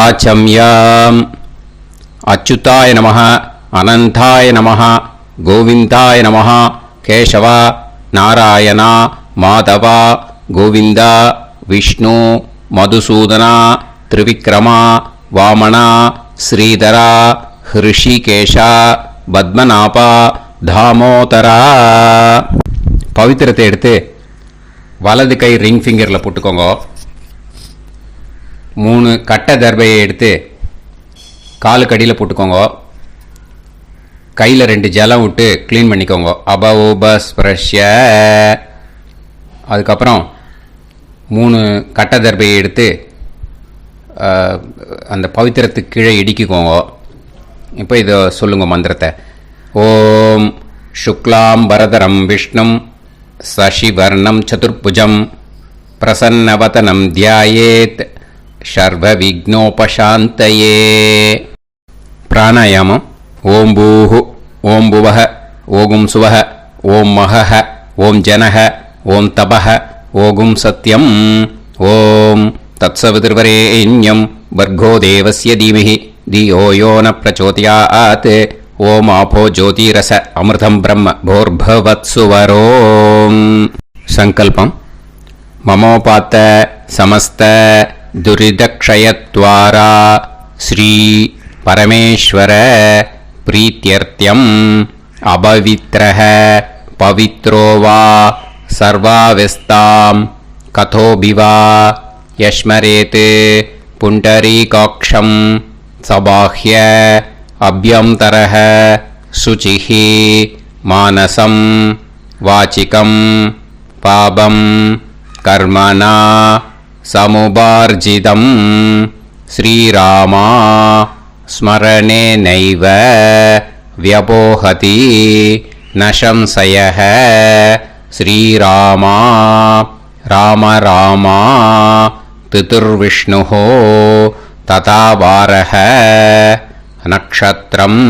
ஆச்சம்யாம். அச்சுதாய நமஹ, அனந்தாய நமஹ, கோவிந்தாய நமஹ, கேசவா, நாராயணா, மாதவா, கோவிந்தா, விஷ்ணு, மதுசூதனா, திரிவிக்ரமா, வாமனா, ஸ்ரீதரா, ஹிருஷிகேஷா, பத்மநாபா, தாமோதரா. பவித்திரத்தை எடுத்து வலது கை ரிங் ஃபிங்கரில் போட்டுக்கோங்க. 3 கட்டை தர்பையை எடுத்து காலுக்கடியில் போட்டுக்கோங்க. கையில் 2 ஜலம் விட்டு க்ளீன் பண்ணிக்கோங்க. அபௌபஸ்பிரஷ்ய. அதுக்கப்புறம் 3 கட்டை தர்பையை எடுத்து அந்த பவித்திரத்துக்கு கீழே இடிக்கிக்கோங்க. இப்போ இதை சொல்லுங்க மந்திரத்தை. ஓம் சுக்லாம் வரதரம் விஷ்ணும் சசிவர்ணம் சதுர்புஜம் பிரசன்னவதனம் தியாயேத் சர்வ விக்னோபசாந்தயே. பிராணாயாமம். ஓம் பூஹு, ஓம் புவஹ, ஓகும் சுவஹ, ஓம் மஹஹ, ஓம் ஜனஹ, ஓம் தபஹ, ஓகும் சத்யம். ஓம் தத்சவிதுர்வரேண்யம் வர்கோ தேவஸ்ய தீமஹி தியோ யோ ந பிரச்சோதயாத். ஓம் ஆபோ ஜோதிரச அமிர்தம் பிரம்ம போர்பவத்சுவரோம். சங்கல்பம். மமோபாத்த சமஸ்த துரிதக்ஷயத்வாரா ஸ்ரீ பரமேஸ்வர பிரீத்யர்த்தியம் அபவித்ரஹ பவித்ரோ வா சர்வாவஸ்தாம் கதோபிவா யஸ்மரேத் புண்டரீகாக்ஷம் சபாஹ்ய அப்யந்தரஹ சுசிஹி மானசம் வாச்சிகம் பாபம் கர்மணா சமுபார்ஜிதம் ஸ்ரீராமா ஸ்மரணேனைவ வ்யபோஹதி நசம்சயஹ. ஸ்ரீராமா ராம ராமா திதுர்விஷ்ணுஹோ ததா வாரஹ. நக்ஷத்ரம்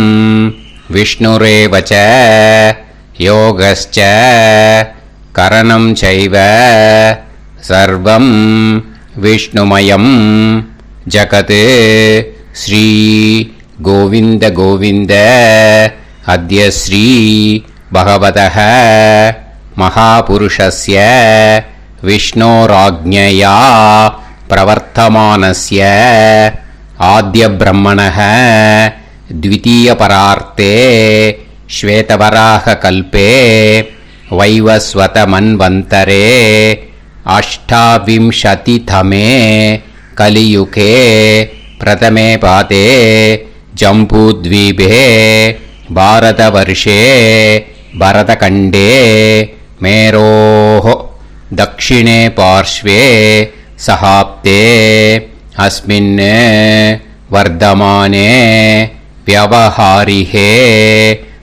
விஷ்ணுரேவச யோகஸ்ச கரணம் சைவ சர்வம் விஷ்ணுமயம் ஜகத். ஸ்ரீ கோவிந்த கோவிந்த அத்ய ஸ்ரீ பகவதः மகாபுருஷஸ்ய விஷ்ணோராஜ்ஞயா பிரவர்த்தமானஸ்ய ஆத்ய பிரம்மணः द्वितीयपरार्ते श्वेतवराह कल्पे वैवस्वत मन्वन्तरे अष्टाविंशतितमे कलियुगे प्रथमे पादे जम्बूद्वीपे भारतवर्षे भरतखण्डे मेरोः दक्षिणे पार्श्वे सहाब्दे अस्मिन् वर्धमाने व्यवहारिहे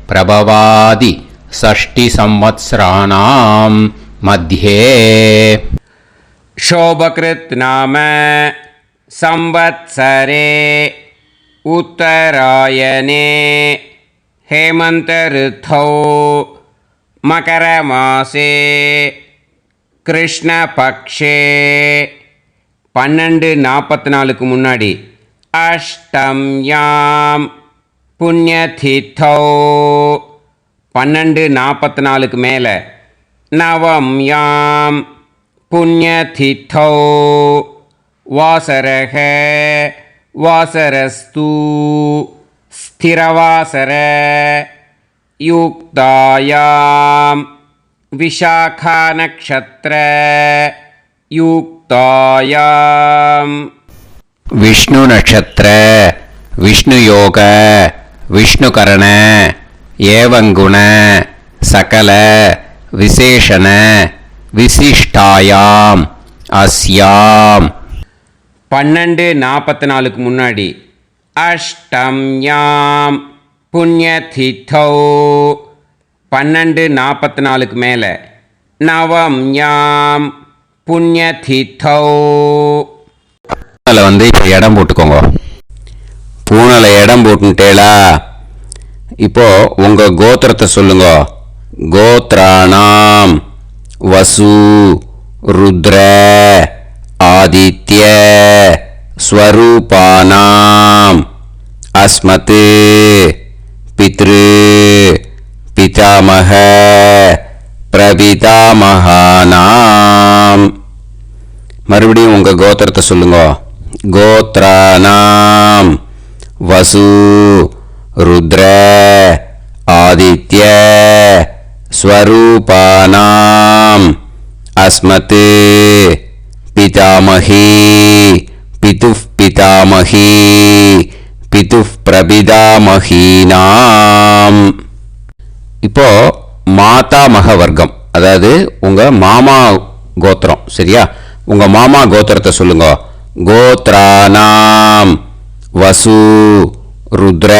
प्रभवादि 60 संवत्सराणां मध्ये शोभकृत् नाम संवत्सरे उत्तरायणे हेमन्त ऋतौ मकरमासे कृष्णपक्षे 12:44 முன்னாடி அஷ்டம்யாம் புண்ணியதிதௌ 12:44 மேலே நவம்யாம் புண்ணியதிதௌ வாசரக வாசரஸ்து ஸ்திரவாசர யுக்தாயாம் விஷாகா நக்ஷத்ர யுக்தாயாம் विष्णु नक्षत्र विष्णु योग विष्णु करण एवं गुण सकल विशेषण विशिष्टायाम अस्याम 12:44 முன்னாடி அஷ்டம்யாம் புண்ணியதிதௌ 12:44 மேலே நவம்யாம் புண்ணியதிதௌ. வந்து இப்போ இடம் போட்டுக்கோங்க. பூனலை இடம் போட்டுட்டேளா? இப்போ உங்க கோத்திரத்தை சொல்லுங்க. கோத்ராணாம் வசு ருத்ர ஆதித்ய ஸ்வரூபானாம் அஸ்மத் பித்ரு பிதாமக பிரபிதாமகானாம். மறுபடியும் உங்க கோத்திரத்தை சொல்லுங்க. கோத்ரானாம் வசு ருத்ர ஆதித்ய ஸ்வரூபானாம் அஸ்மத் பிதாமகி பிதுஃப் பிதாமகி பிதுஃப் பிரபிதாமகீனாம். இப்போ மாதாமக வர்க்கம், அதாவது உங்க மாமா கோத்திரம். சரியா? உங்க மாமா கோத்திரத்தை சொல்லுங்க. கோத்ரானாம் வசு ருத்ர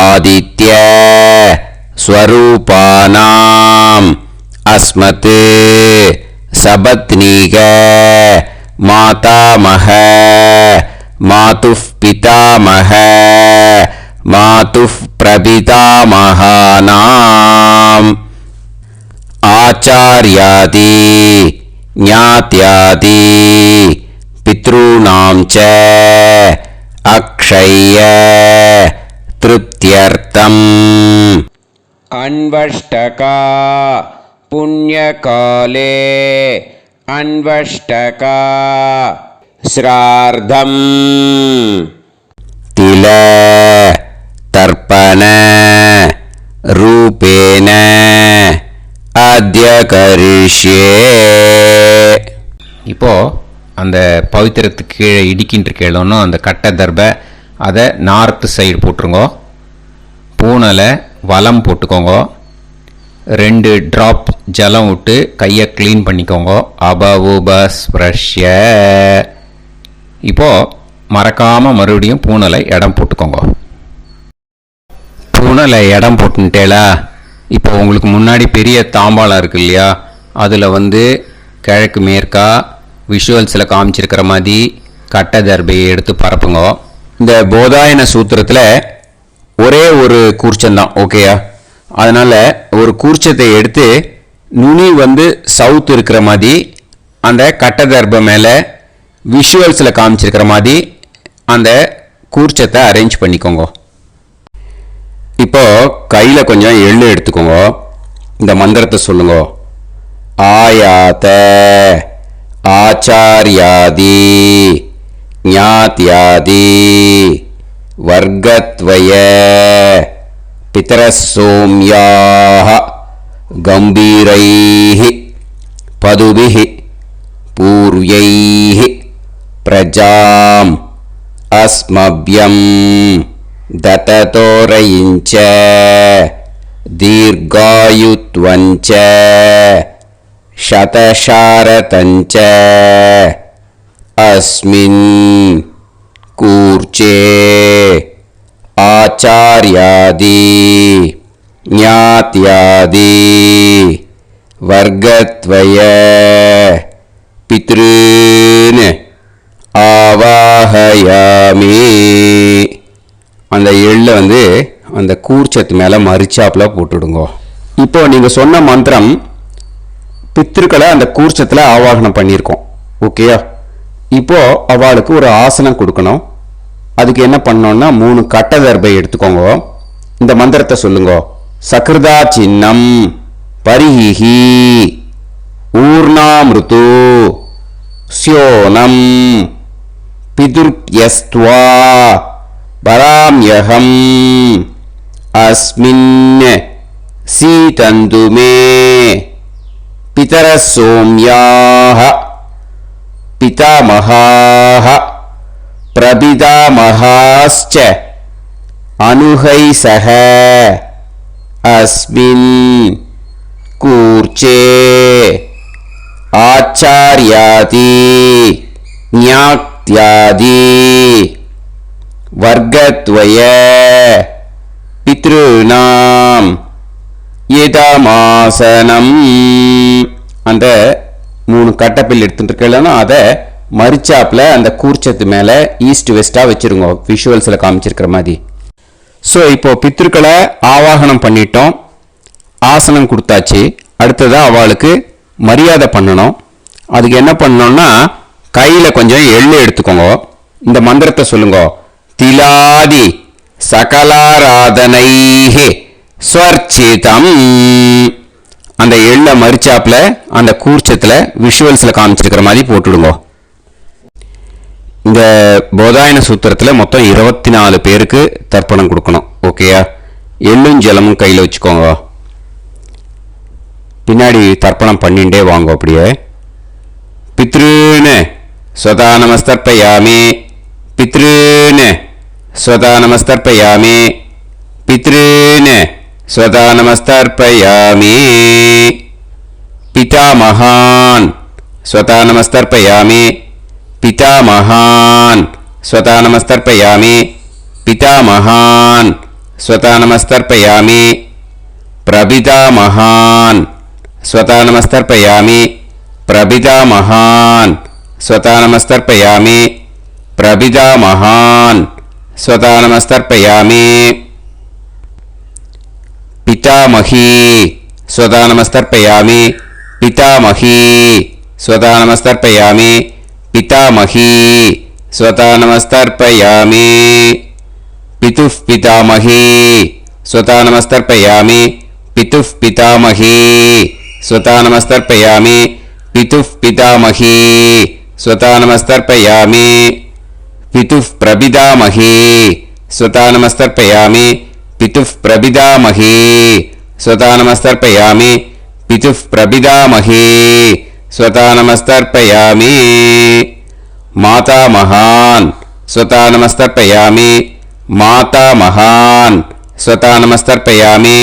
ஆதித்ய ஸ்வரூபானாம் அஸ்மத் சபத்னீக மாதாமக மாதுஃப் பிதாமக மாதுஃப் பிரபிதாமகானாம். ஆச்சார்யாதி ஞாத்யாதி பித்ருணாம் ச அக்ஷய திருப்தியர்த்தம். அன்வஷ்டகா புண்ணியகாலே அன்வஷ்டகா ஸ்ரார்த்தம் தில தர்ப்பண ரூபேன அத்ய கரிஷ்யே. இப்போ அந்த பவித்திரத்துக்கு கீழே இடிக்கின்ற கேளோன்னு அந்த கட்டை தர்பை அதை நார்த்து சைடு போட்டுருங்கோ. பூனலை வலம் போட்டுக்கோங்க. 2 ட்ராப் ஜலம் விட்டு கையை க்ளீன் பண்ணிக்கோங்க. அபவுபஸ்ப்ரஷ்ய. இப்போ மறக்காமல் மறுபடியும் பூனலை இடம் போட்டுக்கோங்க. பூனலை இடம் போட்டுட்டேலா? இப்போ உங்களுக்கு முன்னாடி பெரிய தாம்பாளம் இருக்கு இல்லையா, அதில் கிழக்கு மேற்கா விஷுவல்ஸில் காமிச்சிருக்கிற மாதிரி கட்டை தர்பையை எடுத்து பரப்புங்க. இந்த போதாயன சூத்திரத்தில் ஒரே ஒரு கூர்ச்சந்தான், ஓகேயா? அதனால் ஒரு கூர்ச்சத்தை எடுத்து நுனி சவுத் இருக்கிற மாதிரி அந்த கட்டை தர்பை மேலே விஷுவல்ஸில் காமிச்சிருக்கிற மாதிரி அந்த கூர்ச்சத்தை அரேஞ்ச் பண்ணிக்கோங்க. இப்போ கையில் கொஞ்சம் எள்ளு எடுத்துக்கோங்க. இந்த மந்திரத்தை சொல்லுங்க. ஆயாத ஆச்சார்யாதி ஞாத்யாதி வர்க்கத்வய பிதரசோம்யாஹ கம்பீரைஹி பதுபிஹி பூர்வைஹி பிரஜாம் அஸ்மப்யம் தததோரயிஞ்ச தீர்காயுத்வஞ்ச சதசாரதஞ்ச அஸ்மின் கூர்ச்சே ஆச்சார்யாதி ஞாத்யாதி வர்க்கத்வய பித்ருன் ஆவாஹயாமி. அந்த எள்ளை அந்த கூர்ச்சத்து மேலே மரிச்சாப்பில் போட்டுடுங்க. இப்போ நீங்கள் சொன்ன மந்திரம் பித்ருக்களை அந்த கூர்ச்சத்தில் ஆவாகனம் பண்ணியிருக்கோம், ஓகேயா? இப்போ அவளுக்கு ஒரு ஆசனம் கொடுக்கணும். அதுக்கு என்ன பண்ணோம்னா 3 கட்டை தர்பை எடுத்துக்கோங்க. இந்த மந்திரத்தை சொல்லுங்க. சக்ருதா சின்னம் பரிஹி ஊர்ணாமிருத்து ஸ்யோனம் பிதுர்யஸ்த்வா பராம்யகம் அஸ்மின் சீதந்துமே பிதரசோம்யாஹ பிதாமகாஹ பிரபிதாமகாஸ்ச அனுகைசஹ அஸ்மின் கூர்ச்சே ஆச்சார்யாதி ஞாத்யாதி வர்க்கத்வய பித்ருணாம் இதமாசனம். அந்த 3 கட்டப்பில் எடுத்துட்டு இருக்கலன்னா அதை மரிச்சாப்பில் அந்த கூர்ச்சத்து மேலே ஈஸ்ட் வெஸ்ட்டாக வச்சுருங்க, விஷுவல்ஸில் காமிச்சிருக்கிற மாதிரி. ஸோ இப்போ பித்ருக்களை ஆவாகனம் பண்ணிட்டோம், ஆசனம் கொடுத்தாச்சு. அடுத்ததாக அவளுக்கு மரியாதை பண்ணணும். அதுக்கு என்ன பண்ணணும்னா கையில் கொஞ்சம் எள்ளு எடுத்துக்கோங்க. இந்த மந்திரத்தை சொல்லுங்க. திலாதி சகலாராதனைஹே ஸ்வர்ச்சிதம். அந்த எள்ள மரிச்சாப்புல அந்த கூர்ச்சத்தில் விஷுவல்ஸில் காமிச்சிருக்கிற மாதிரி போட்டுடுங்க. இந்த போதாயன சூத்திரத்தில் மொத்தம் 24 பேருக்கு தர்ப்பணம் கொடுக்கணும். ஓகேயா? எள்ளும் ஜலமும் கையில் வச்சுக்கோங்க. பின்னாடி தர்ப்பணம் பண்ணிண்டே வாங்க. அப்படியே பித்ருன்னு ஸ்வதா நமஸ்தர்ப்பயாமி, பித்ருன்னு ஸ்வதா நமஸ்தர்ப்பயாமி, பித்ருன்னு ஸ்வதா நமஸ்தர்ப்பயாமி, பிதாமகான் ஸ்வதா நமஸ்தர்ப்பயாமி, பிதாமகான் ஸ்வதா நமஸ்தர்ப்பயாமி, பிதாமகான் ஸ்வதா நமஸ்தர்ப்பயாமி, பிரபிதாமகான் ஸ்வதா நமஸ்தர்ப்பயாமி, பிரபிதாமகான் ஸ்வதா நமஸ்தர்ப்பயாமி, பிரபிதாமகான் ஸ்வதா நமஸ்தர்ப்பயாமி, பிதாமகி ஸ்வதா நமஸ்தர்ப்பயாமி, பிதாமகி ஸ்வதா நமஸ்தர்ப்பயாமி, பிதாமகி ஸ்வதா நமஸ்தர்ப்பயாமி, பிதுः பிதாமகி ஸ்வதா நமஸ்தர்ப்பயாமி, பிதுः பிதாமகி ஸ்வதா நமஸ்தர்ப்பயாமி, பிதுः பிதாமகி ஸ்வதா நமஸ்தர்ப்பயாமி, பிதுः பிரபிதாமகி ஸ்வதா நமஸ்தர்ப்பயாமி, பிதுः பிரபிதாமகி ஸ்வதா நமஸ்தர்ப்பயாமி, பிதுः பிரபிதாமகி ஸ்வதா நமஸ்தர்ப்பயாமி, மாதாமகான் ஸ்வதா நமஸ்தர்ப்பயாமி, மாதாமகான் ஸ்வதா நமஸ்தர்ப்பயாமி,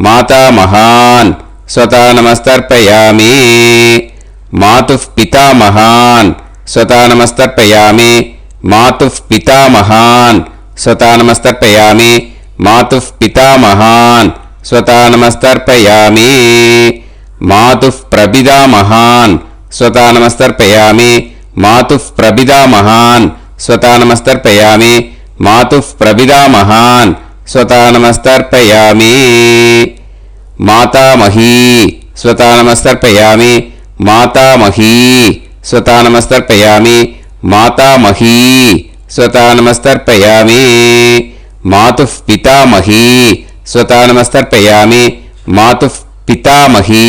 மாதாமகான் ஸ்வதா நமஸ்தர்ப்பயாமி, மாதுः பிதாமகான் ஸ்வதா நமஸ்தர்ப்பயாமி, மாதுः பிதாமகான் ஸ்வதா நமஸ்தர்ப்பயாமி, மாதுः பிதாமகான் ஸ்வதா நமஸ்தர்ப்பயாமி, மாதுः பிரபிதாமகான் ஸ்வதா நமஸ்தர்ப்பயாமி, மாதுः பிரபிதாமகான் ஸ்வதா நமஸ்தர்ப்பயாமி, மாதுः பிரபிதாமகான் ஸ்வதா நமஸ்தர்ப்பயாமி, மாதாமகி ஸ்வதா நமஸ்தர்ப்பயாமி, மாதாமகி ஸ்வதா நமஸ்தர்ப்பயாமி, மாதாமகி ஸ்வதா நமஸ்தர்ப்பயாமி, மாதுः பிதாமகி ஸ்வதா நமஸ்தர்ப்பயாமி, மாதுः பிதாமகி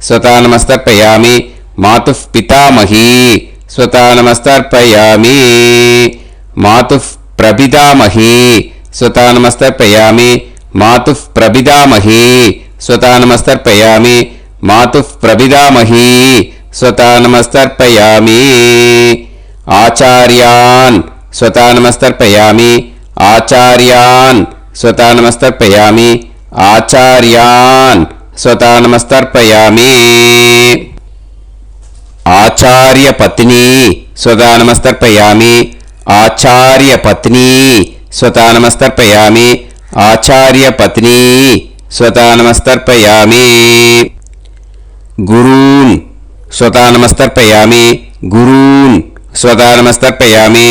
ஸ்வதா நமஸ்தர்ப்பயாமி, மாதுः பிதாமகி ஸ்வதா நமஸ்தர்ப்பயாமி, மாதுः பிரபிதாமகி ஸ்வதா நமஸ்தர்ப்பயாமி, மாதுः பிரபிதாமகி ஸ்வதா நமஸ்தர்ப்பயாமி, மாதுः பிரபிதாமகி ஸ்வதா நமஸ்தர்ப்பயாமி, ஆச்சார்யான் ஸ்வதா நமஸ்தர்ப்பயாமி, ஆச்சார்யான் ஸ்வதா நமஸ்தர்ப்பயாமி, ஆச்சார்யான் ஸ்வதா நமஸ்தர்ப்பயாமி, ஆச்சார்ய பத்னி ஸ்வதா நமஸ்தர்ப்பயாமி, ஆச்சார்ய பத்னி ஸ்வதா நமஸ்தர்ப்பயாமி, ஆச்சார்ய பத்னி ஸ்வதா நமஸ்தர்ப்பயாமி, குரூன் ஸ்வதா நமஸ்தர்ப்பயாமி, குரூன் ஸ்வதா நமஸ்தர்ப்பயாமி,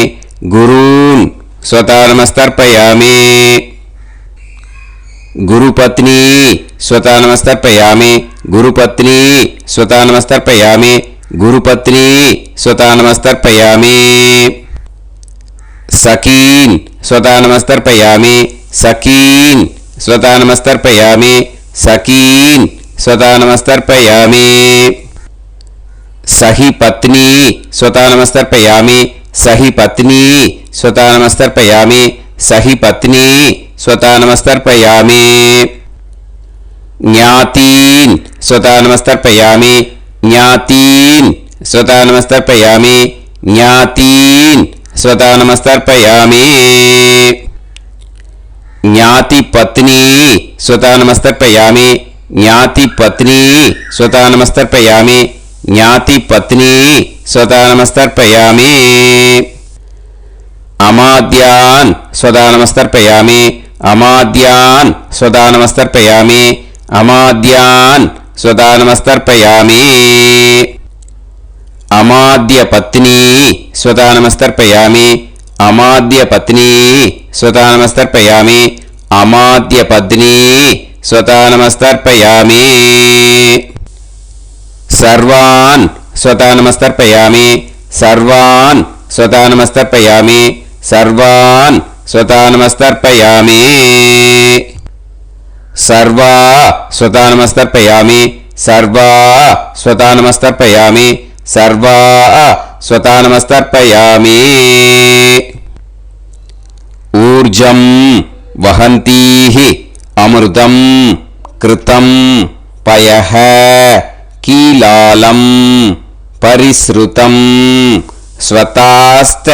குரூன் ஸ்வதா நமஸ்தர்ப்பயாமி, குருபத்னி ஸ்வதா நமஸ்தர்ப்பயாமி, குருபத்னி ஸ்வதா நமஸ்தர்ப்பயாமி, குருபத்னி ஸ்வதா நமஸ்தர்ப்பயாமி, சகீன் ஸ்வதா நமஸ்தர்ப்பயாமி, சகீன் ஸ்வதா நமஸ்தர்ப்பயாமி, சகீன் ஸ்வதா நமஸ்தர்ப்பயாமி, சஹி பத்னி ஸ்வதா நமஸ்தர்ப்பயாமி, சஹி பத்னி ஸ்வதா நமஸ்தர்ப்பயாமி, சஹி பத்னி ஸ்வதா நமஸ்தர்ப்பயாமி, ஞாதீன் ஸ்வதா நமஸ்தர்ப்பயாமி, ஞாதீன் ஸ்வதா நமஸ்தர்ப்பயாமி, ஞாதீன் ஸ்வதா நமஸ்தர்ப்பயாமி, ஞாதி பத்னி ஸ்வதா நமஸ்தர்ப்பயாமி, ஞாதி பத்னி ஸ்வதா நமஸ்தர்ப்பயாமி, ஞாதி பத்னி ஸ்வதா நமஸ்தர்ப்பயாமி, அமாத்யான் ஸ்வதா நமஸ்தர்ப்பயாமி, அமாத்யான் ஸ்வதா நமஸ்தர்ப்பயாமி, அமாத்யான் ஸ்வதா நமஸ்தர்ப்பயாமி, அமாத்ய பத்னி ஸ்வதா நமஸ்தர்ப்பயாமி, அமாத்ய பத்னி ஸ்வதா நமஸ்தர்ப்பயாமி, அமாத்ய பத்னி ஸ்வதா நமஸ்தர்ப்பயாமி, சர்வான் ஸ்வதா நமஸ்தர்ப்பயாமி, सर्वान् स्वतानमस्तर्पयामि सर्वान् स्वतानमस्तर्पयामि सर्वा स्वतानमस्तर्पयामि सर्वा स्वतानमस्तर्पयामि सर्वा स्वतानमस्तर्पयामि ऊर्जं वहन्तीः अमृतं कृतं पयः कीलालं परिसृतं स्वतास्त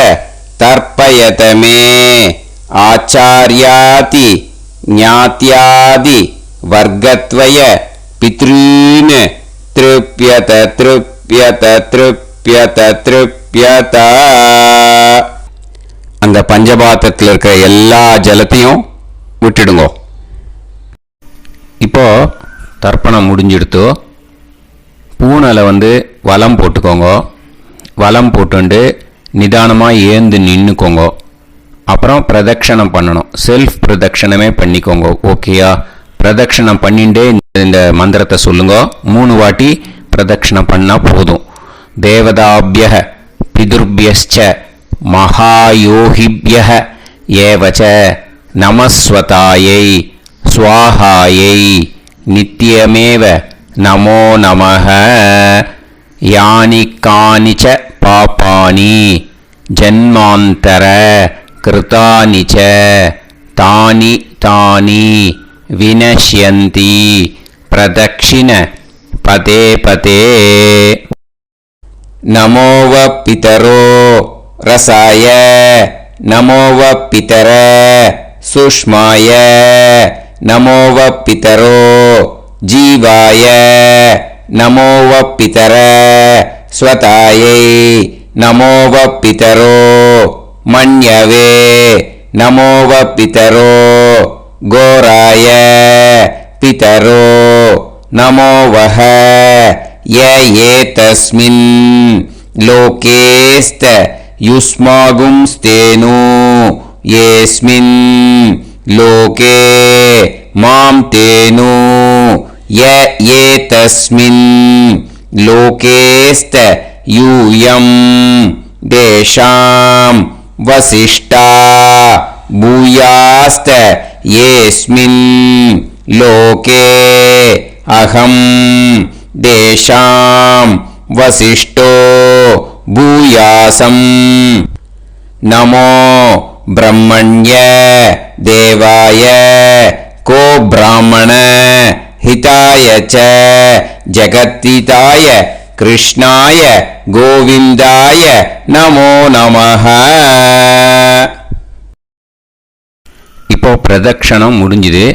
तर्पयत मे आचार्याति ज्ञात्यादि वर्गत्वय पितॄन् तृप्यत तृप्यत तृप्यत तृप्यत அந்த பஞ்சபாத்திரத்தில் இருக்கிற எல்லா ஜலத்தையும் விட்டுடுங்க. இப்போ தர்ப்பணம் முடிஞ்சிடுத்து. பூனலை வலம் போட்டுக்கோங்க. வலம் போட்டுண்டு நிதானமாக ஏந்து நின்றுக்கோங்க. அப்புறம் பிரதட்சணம் பண்ணணும். செல்ஃப் பிரதட்சணமே பண்ணிக்கோங்க. ஓகேயா? பிரதட்சணம் பண்ணிண்டே இந்த மந்திரத்தை சொல்லுங்க. 3 வாட்டி பிரதட்சணம் பண்ணால் போதும். தேவதாபிய பிதுர்பியஸ்ச மகாயோகிபிய ஏவச நமஸ்வதாயை ஸ்வாஹாயை நித்யமேவ நமோ நமஹ யானி கானிச்ச பாபானி ஜன்மாந்தர கிருதானிச்ச தானி தானி வினஷ்யந்தி பிரதக்ஷிண பதே பதே நமோவ பிதரோ ரசாய நமோவ பிதர சுஷ்மாய நமோவ பிதரோ ஜீவாய நமோவ பிதர ஸ்வதாயை நமோவ பிதரோ மன்யவே நமோவ பிதரோ கோராய பிதரோ நமோவஹ ய ஏதஸ்மின் லோகேஸ்த யுஸ்மாகும்ஸ்தேனு ஏஸ்மின் லோகே மாம் தேனு ய ஏதஸ்மின் லோகேஸ்த யூயம் தேஷாம் வசிஷ்டா பூயாஸ்த ஏஸ்மின் லோகே அகம் தேஷாம் வசிஷ்டோ பூயாசம் நமோ பிரம்மண்ய தேவாய கோ பிராமண ஹிதாய ச ஜகத்ஹிதாய கிருஷ்ணாய கோவிந்தாய நமோ நமஹ. இப்போ பிரதட்சணம் முடிஞ்சுது.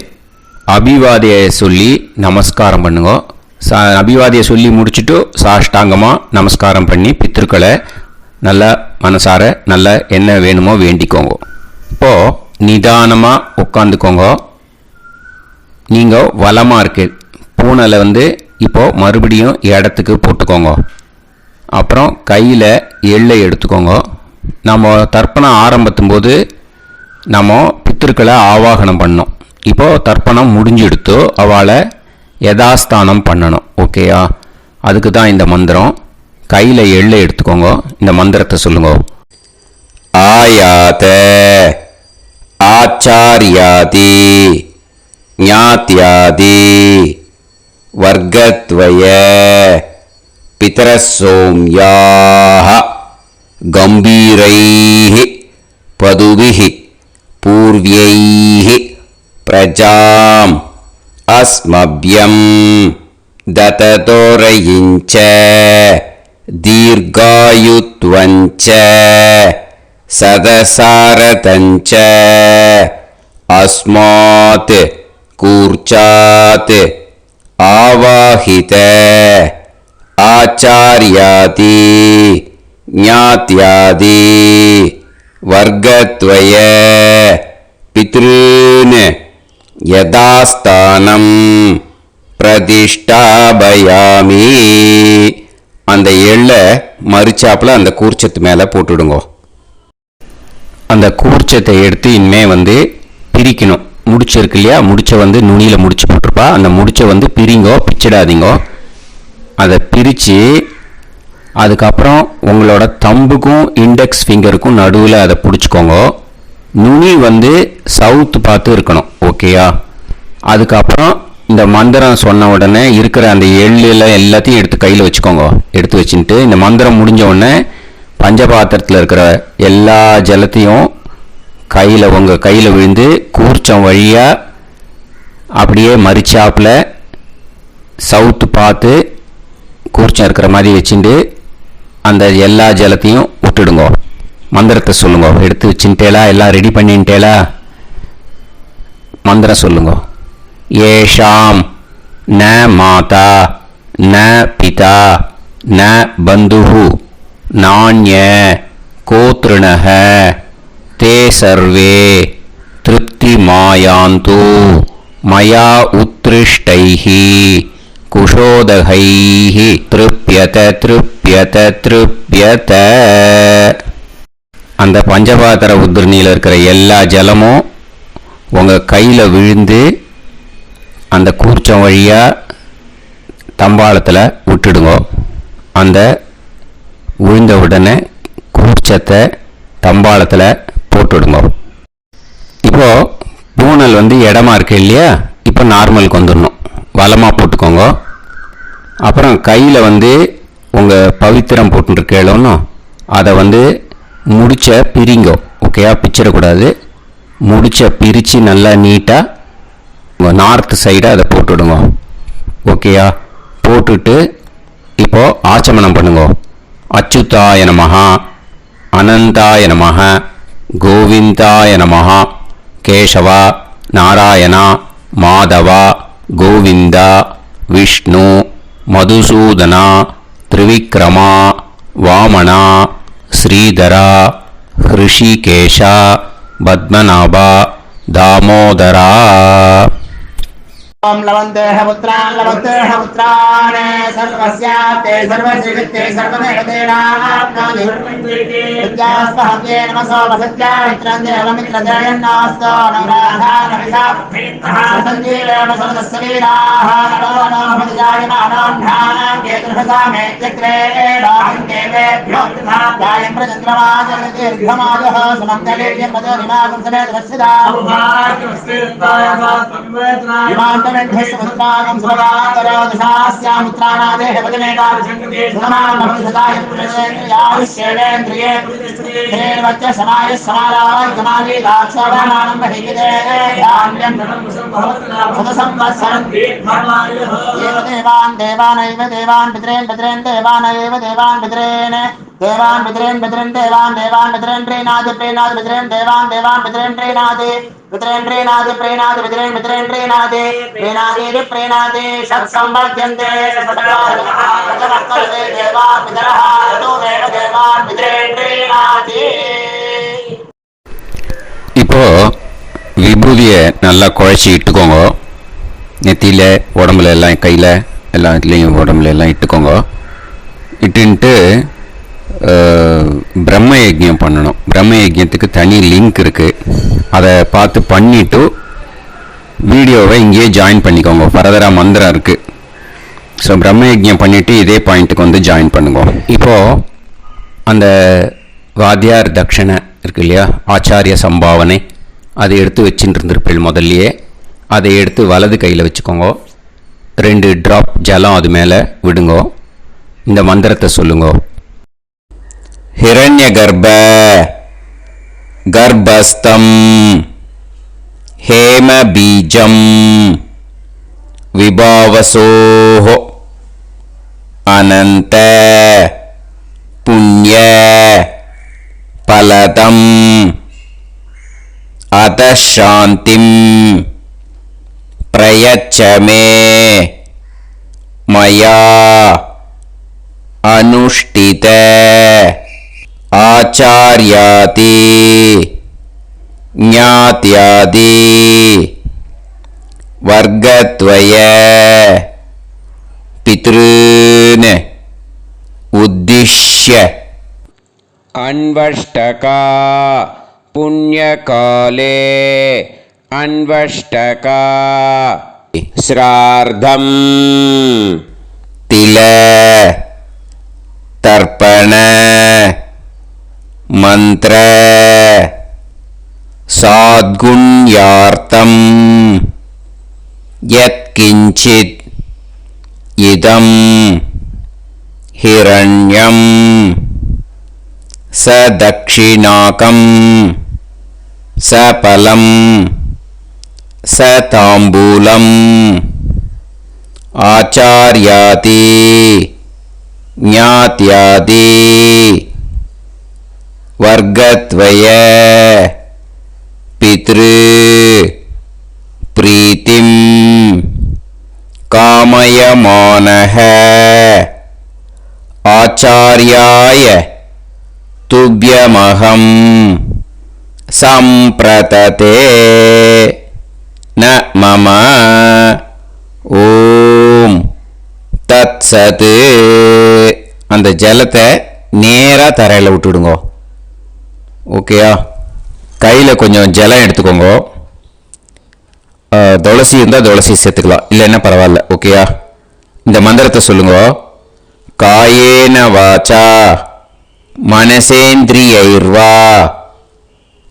அபிவாதியை சொல்லி நமஸ்காரம் பண்ணுங்க. அபிவாதியை சொல்லி முடிச்சுட்டு சாஷ்டாங்கமாக நமஸ்காரம் பண்ணி பித்திருக்களை நல்லா மனசார நல்லா என்ன வேணுமோ வேண்டிக்கோங்க. இப்போது நிதானமாக உட்காந்துக்கோங்க. நீங்கள் வலமாக இருக்கு பூனலை இப்போது மறுபடியும் இடத்துக்கு போட்டுக்கோங்க. அப்புறம் கையில் எள்ளை எடுத்துக்கோங்க. நம்ம தர்ப்பணம் ஆரம்பித்தும் போது நம்ம பித்திருக்களை ஆவாகனம் பண்ணோம். இப்போது தர்ப்பணம் முடிஞ்செடுத்து அவளை யதாஸ்தானம் பண்ணணும். ஓகேயா? அதுக்கு தான் இந்த மந்திரம். கையில் எள்ளை எடுத்துக்கோங்க. இந்த மந்திரத்தை சொல்லுங்க. ஆயாத ஆச்சாரியாதி ஞாத்யாதி வர்க்கத்வய பிதரசோம்யாஹ கம்பீரைஹி பதுபிஹி பூர்வ்யைஹி பிரஜாம் அஸ்மப்யம் தததோரயிஞ்ச தீர்காயுத்வஞ்ச சதசாரதஞ்ச அஸ்மாத் கூர்ச்சாத் ஆவாஹித ஆச்சார்யாதி ஞாத்யாதி வர்க்கத்வய பித்ருன் யதாஸ்தானம் பிரதிஷ்டாபயாமி. அந்த எள்ளை மறிச்சாப்புல அந்த கூர்ச்சத்து மேலே போட்டுடுங்க. அந்த கூர்ச்சத்தை எடுத்து இனிமே பிரிக்கணும். முடிச்சிருக்கு இல்லையா? முடிச்ச நுனியில் முடிச்சு போட்டிருப்பா. அந்த முடிச்ச பிரிங்கோ, பிச்சிடாதீங்கோ. அதை பிரித்து அதுக்கப்புறம் உங்களோட தம்புக்கும் இண்டெக்ஸ் ஃபிங்கருக்கும் நடுவில் அதை பிடிச்சிக்கோங்க. நுனி வந்து சவுத் பார்த்து இருக்கணும். ஓகேயா? அதுக்கப்புறம் இந்த மந்திரம் சொன்ன உடனே இருக்கிற அந்த எள்ளில் எல்லாத்தையும் எடுத்து கையில் வச்சுக்கோங்க. எடுத்து வச்சுட்டு இந்த மந்திரம் முடிஞ்ச உடனே பஞ்சபாத்திரத்தில் இருக்கிற எல்லா ஜலத்தையும் உங்கள் கையில் விழுந்து கூர்ச்சம் வழியாக அப்படியே மறிச்சாப்பில் சவுத்து பார்த்து கூர்ச்சம் இருக்கிற மாதிரி வச்சுட்டு அந்த எல்லா ஜலத்தையும் விட்டுடுங்க. மந்திரத்தை சொல்லுங்க. எடுத்து வச்சுட்டேலா? எல்லாம் ரெடி பண்ணிட்டேலா? மந்திரம் சொல்லுங்க. ஏஷாம் ந மாதா ந பிதா ந பந்துஹு நாண்ய கோத்ருணஹ தே சர்வே திருப்தி மாயாந்து மயா உத்ருஷ்டைஹி குஷோதகைஹி திருப்யத திருப்யத திருப்யத. அந்த பஞ்சபாத்திர உதிரணியில் இருக்கிற எல்லா ஜலமும் உங்கள் கையில் விழுந்து அந்த கூர்ச்சம் வழியாக தம்பாளத்தில் விட்டுடுங்க. அந்த விழுந்த உடனே கூர்ச்சத்தை தம்பாளத்தில் போட்டுடுங்க. இப்போது பூனல் வந்து இடமா இருக்கு இல்லையா? இப்போ நார்மலுக்கு வந்துடணும். வலமாக போட்டுக்கோங்க. அப்புறம் கையில் வந்து உங்கள் பவித்திரம் போட்டுருக்கேளோன்னு அதை வந்து முடிச்ச பிரிங்கோ. ஓகேயா? பிச்சிடக்கூடாது. முடிச்ச பிரித்து நல்லா நீட்டாக நார்த் சைடை அதை போட்டுவிடுங்க. ஓகேயா? போட்டுட்டு இப்போது ஆச்சமனம் பண்ணுங்க. அச்சுதாய நமஹ அனந்தாய நமஹ கோவிந்தாய நமஹ கேசவா நாராயணா மாதவா கோவிந்தா விஷ்ணு மதுசூதனா திரிவிக்ரமா வாமனா ஸ்ரீதரா ஹிருஷிகேஷா பத்மநாபா தாமோதரா. ओम लवन्तेह पुत्रान् लवन्तेह पुत्रान् सर्वस्याते सर्वश्रीते सर्वदेवतेनाप्नोति विद्यास्पहते नमसो वसत्या मित्रं देवमित्रजयन्नास्तो नवराधानविषाः सञ्जीवेन समदस्वीराः नमो नमः जायमानान्धानां केतुर्भसामे चक्रे देवेभ्यो गायं प्रचन्द्रमाजर्दीर्घमाजः समन्तलेयं मदोनिमागं समेत वत्सदा समुद्रागं सुभगान्तरादशास्यामुत्रानादेह वदनेकाभिषङ्कृते समानमभिसदाय पुरुषेन्द्रियाविश्येन्द्रिये हेर्वच्च समाय समाराय समागे दाक्षावानानं बहिगिदे धान्यं सदसंवत्सरं दीर्घमायुः देवान् देवानैव देवान् पितॄन् पितॄन् देवानैव देवान् पितॄन् देवान् पितॄन् पितॄन् देवान् देवान् पितॄन् प्रीणाति प्रीणाति पितॄन् देवान् देवान् पितॄन् प्रीणाति पितॄन् प्रीणाति प्रीणाति पितॄन् पितॄन् प्रीणाति प्रीणाति प्रीणाति षट्संवर्ध्यन्ते षट्कार्यते देवा पितरः ततोमेव देवान् पितॄन् प्रीणाति. இப்போ விபூதியை நல்லா குழைச்சி இட்டுக்கோங்க. நெத்தியில் உடம்புல எல்லாம் கையில் எல்லா இதுலேயும் உடம்புல எல்லாம் இட்டுக்கோங்க. இட்டுன்ட்டு பிரம்ம யஜ்யம் பண்ணணும். பிரம்ம யஜ்யத்துக்கு தனி லிங்க் இருக்குது. அதை பார்த்து பண்ணிவிட்டு வீடியோவை இங்கேயே ஜாயின் பண்ணிக்கோங்க. ஃபர்தராக மந்திரம் இருக்குது. ஸோ பிரம்ம யஜ்யம் பண்ணிவிட்டு இதே பாயிண்ட்டுக்கு வந்து ஜாயின் பண்ணுங்க. இப்போது அந்த வாத்தியார் தட்சணை இருக்கு இல்லையா, ஆச்சாரிய சம்பாவனை, அதை எடுத்து வச்சுட்டு இருந்திருப்பேன் முதல்லையே. அதை எடுத்து வலது கையில் வச்சுக்கோங்க. 2 ட்ராப் ஜலம் அது மேலே விடுங்க. இந்த மந்திரத்தை சொல்லுங்க. ஹிரண்ய கர்ப்ப கர்ப்பஸ்தம் ஹேம பீஜம் விபாவசோஹோ அனந்த புண்ணிய பலதம் அதசாந்திம் பிரயச்சமே மயா அனுஷ்டித ஆச்சார்யாதி ஞாத்யாதி வர்க்கத்வய பித்ருன் உத்திஷ்ய அன்வஷ்டகா புண்ணியகாலே அன்வஷ்டகா ஸ்ரார்த்தம் தில தர்ப்பண மந்திர சாத்குண்யார்த்தம் யத்கிஞ்சித் இதம் ஹிரண்யம் சதக்ஷிணாகம் சபலம் சதாம்பூலம் ஆச்சார்யாதி ஞாத்யாதி வர்கத்வய பித்ரு பிரீத்திம் காமயமானஹ ஆச்சார்யாய துப்யமஹம் சம்பிரததே ந மம ஓம் தத்சத். அந்த ஜலத்தை நேராக தரையில் விட்டுடுங்க. ஓகேயா? கையில் கொஞ்சம் ஜலம் எடுத்துக்கோங்க. துளசி இருந்தால் துளசி சேர்த்துக்கலாம், இல்லைன்னா பரவாயில்ல. ஓகேயா? இந்த மந்திரத்தை சொல்லுங்க. காயேன வாச்சா மனசேந்திரியைர்வா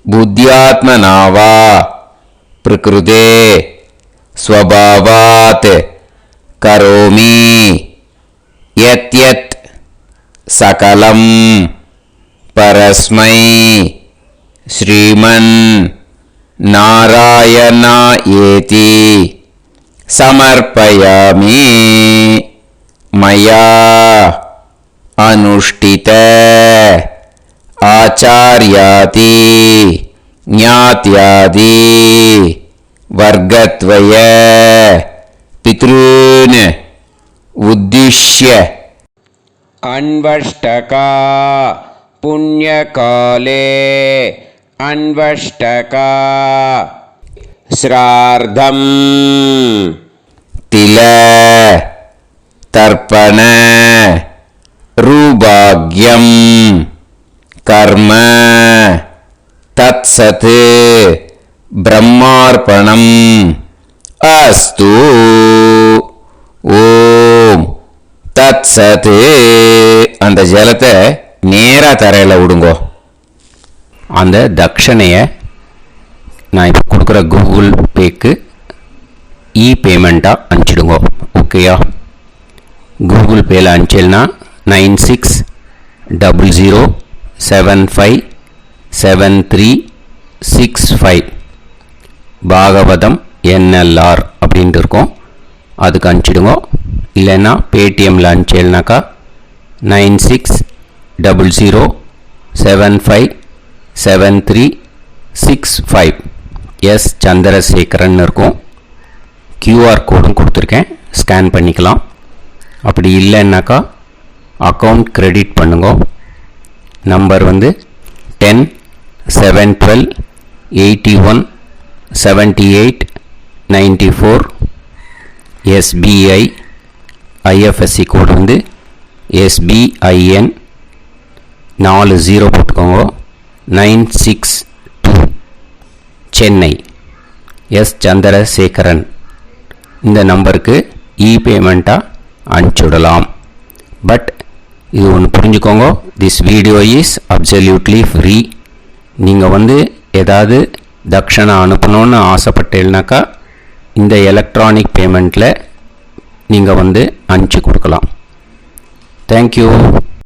புத்தியாத்மனாவா பிரகிருதே ஸ்வபாவாத் கரோமி யத் யத் சகலம் பரஸ்மை ஸ்ரீமன் நாராயணாயேதி சமர்ப்பயாமி மயா அனுஷ்டித ஆச்சார்யாதி ஞாத்யாதி வர்கத்வய பித்ருன் உத்திஷ்ய அன்வஷ்டகா புண்ணியகாலே அன்வஷ்டகா ஸ்ரார்த்தம் தில தர்ப்பண ரூபாக்யம் கர்ம தத்சத் பிரம்மார்ப்பணம் அஸ்து. ஓம் தத்சத். அந்த ஜலத்தை நேராக தரையில் விடுங்கோ. அந்த தட்சணையை நான் இப்போ கொடுக்குற கூகுள் பேக்கு பேமெண்ட்டாக அனுப்பிச்சிடுங்க. ஓகேயா? கூகுள் பேயில் அனுப்பிச்சல்னா 9600757365 பாகவதம் NLR அப்படின்ட்டு இருக்கும். அதுக்கு அனுப்பிச்சிடுங்க. இல்லைன்னா பேடிஎம்மில் அனுப்பிச்சல்னாக்கா 9600757365 எஸ் சந்திரசேகரன் இருக்கும். QR கோடும் கொடுத்துருக்கேன், ஸ்கேன் பண்ணிக்கலாம். அப்படி இல்லைன்னாக்கா அக்கௌண்ட் கிரெடிட் பண்ணுங்க. நம்பர் வந்து 10-7-12-81-78-94. SBI IFSC கோடு வந்து SBIN 40 போட்டுக்கோங்க. 962 சென்னை. எஸ் சந்திரசேகரன். இந்த நம்பருக்கு பேமெண்ட்டாக அனுப்பிச்சுடலாம். பட் இது ஒன்று புரிஞ்சுக்கோங்க, this video is absolutely free. நீங்கள் வந்து ஏதாவது தட்சணை அனுப்பணுன்னு ஆசைப்பட்டேன்னாக்கா இந்த எலக்ட்ரானிக் பேமெண்ட்டில் நீங்கள் வந்து அனுப்பிச்சி கொடுக்கலாம். தேங்க்யூ.